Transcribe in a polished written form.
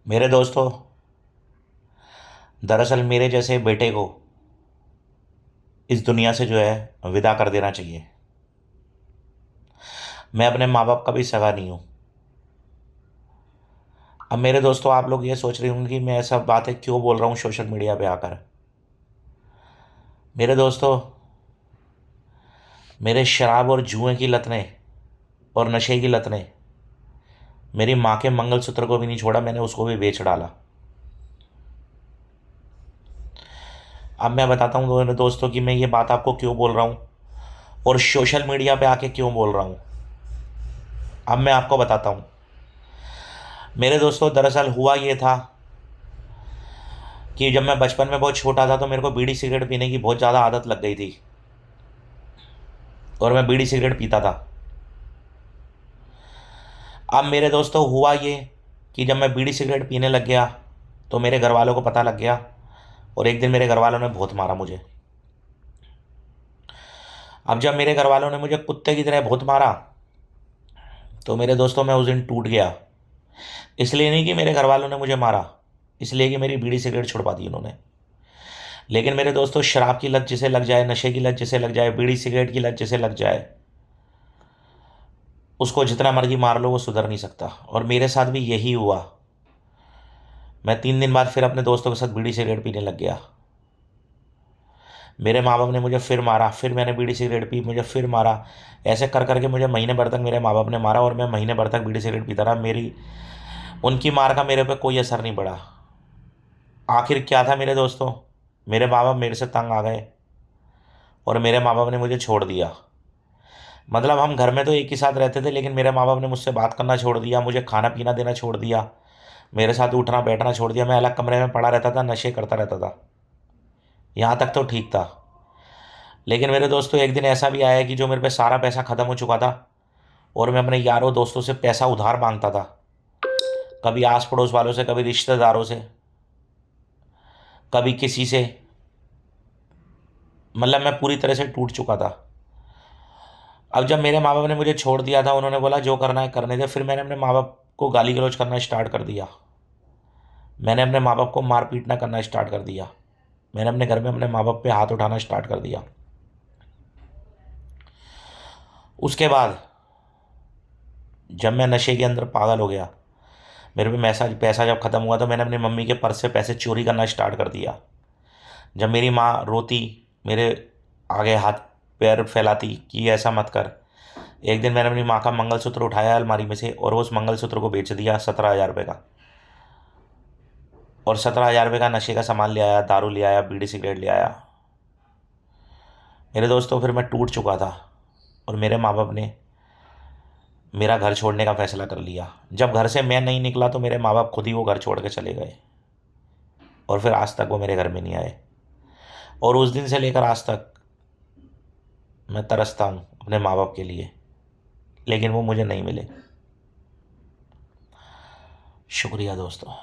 मेरे दोस्तों, दरअसल मेरे जैसे बेटे को इस दुनिया से जो है विदा कर देना चाहिए। मैं अपने माँ बाप का भी सगा नहीं हूँ। अब मेरे दोस्तों, आप लोग ये सोच रहे होंगे कि मैं ऐसा बातें क्यों बोल रहा हूँ सोशल मीडिया पे आकर। मेरे दोस्तों, मेरे शराब और जुए की लत ने और नशे की लत ने मेरी माँ के मंगलसूत्र को भी नहीं छोड़ा, मैंने उसको भी बेच डाला। अब मैं बताता हूँ मेरे दोस्तों कि मैं ये बात आपको क्यों बोल रहा हूँ और सोशल मीडिया पे आके क्यों बोल रहा हूँ। अब मैं आपको बताता हूँ। मेरे दोस्तों, दरअसल हुआ ये था कि जब मैं बचपन में बहुत छोटा था तो मेरे को बीड़ी सिगरेट पीने की बहुत ज़्यादा आदत लग गई थी और मैं बीड़ी सिगरेट पीता था। अब मेरे दोस्तों, हुआ ये कि जब मैं बीड़ी सिगरेट पीने लग गया तो मेरे घर वालों को पता लग गया और एक दिन मेरे घर वालों ने बहुत मारा मुझे। अब जब मेरे घर वालों ने मुझे कुत्ते की तरह बहुत मारा तो मेरे दोस्तों, मैं उस दिन टूट गया। इसलिए नहीं कि मेरे घर वालों ने मुझे मारा, इसलिए कि मेरी बीड़ी सिगरेट छुड़वा दी उन्होंने। लेकिन मेरे दोस्तों, शराब की लत जिसे लग जाए, नशे की लत जिसे लग जाए, बीड़ी सिगरेट की लत जिसे लग जाए, उसको जितना मर्जी मार लो वो सुधर नहीं सकता। और मेरे साथ भी यही हुआ। मैं 3 दिन बाद फिर अपने दोस्तों के साथ बीड़ी सिगरेट पीने लग गया। मेरे माँ बाप ने मुझे फिर मारा, फिर मैंने बीड़ी सिगरेट पी, मुझे फिर मारा। ऐसे कर करके मुझे महीने भर तक मेरे माँ बाप ने मारा और मैं महीने भर तक बीड़ी सिगरेट पीता रहा। मेरी उनकी मार का मेरे पे कोई असर नहीं पड़ा। आखिर क्या था मेरे दोस्तों, मेरे माँ बाप मेरे से तंग आ गए और मेरे माँ बाप ने मुझे छोड़ दिया। मतलब हम घर में तो एक ही साथ रहते थे, लेकिन मेरे माँ बाप ने मुझसे बात करना छोड़ दिया, मुझे खाना पीना देना छोड़ दिया, मेरे साथ उठना बैठना छोड़ दिया। मैं अलग कमरे में पड़ा रहता था, नशे करता रहता था। यहाँ तक तो ठीक था। लेकिन मेरे दोस्तों, एक दिन ऐसा भी आया कि जो मेरे पे सारा पैसा ख़त्म हो चुका था और मैं अपने यारों दोस्तों से पैसा उधार मांगता था। कभी आस पड़ोस वालों से, कभी रिश्तेदारों से, कभी किसी से। मतलब मैं पूरी तरह से टूट चुका था। अब जब मेरे माँ बाप ने मुझे छोड़ दिया था, उन्होंने बोला जो करना है करने दे, फिर मैंने अपने माँ बाप को गाली गलौज करना स्टार्ट कर दिया। मैंने अपने माँ बाप को मार पीटना करना स्टार्ट कर दिया। मैंने अपने घर में अपने माँ बाप पे हाथ उठाना स्टार्ट कर दिया। उसके बाद जब मैं नशे के अंदर पागल हो गया, मेरे पे पैसा पैसा जब ख़त्म हुआ तो मैंने अपनी मम्मी के पर्स से पैसे चोरी करना स्टार्ट कर दिया। जब मेरी माँ रोती, मेरे आगे हाथ पैर फैलाती कि ऐसा मत कर, एक दिन मैंने अपनी माँ का मंगलसूत्र उठाया अलमारी में से और उस मंगलसूत्र को बेच दिया 17,000 रुपये का। और 17,000 रुपये का नशे का सामान ले आया, दारू ले आया, बीड़ी सिगरेट ले आया। मेरे दोस्तों, फिर मैं टूट चुका था और मेरे माँ बाप ने मेरा घर छोड़ने का फैसला कर लिया। जब घर से मैं नहीं निकला तो मेरे माँ बाप खुद ही वो घर छोड़ के चले गए और फिर आज तक वो मेरे घर में नहीं आए। और उस दिन से लेकर आज तक मैं तरसता हूँ अपने माँ बाप के लिए, लेकिन वो मुझे नहीं मिले। शुक्रिया दोस्तों।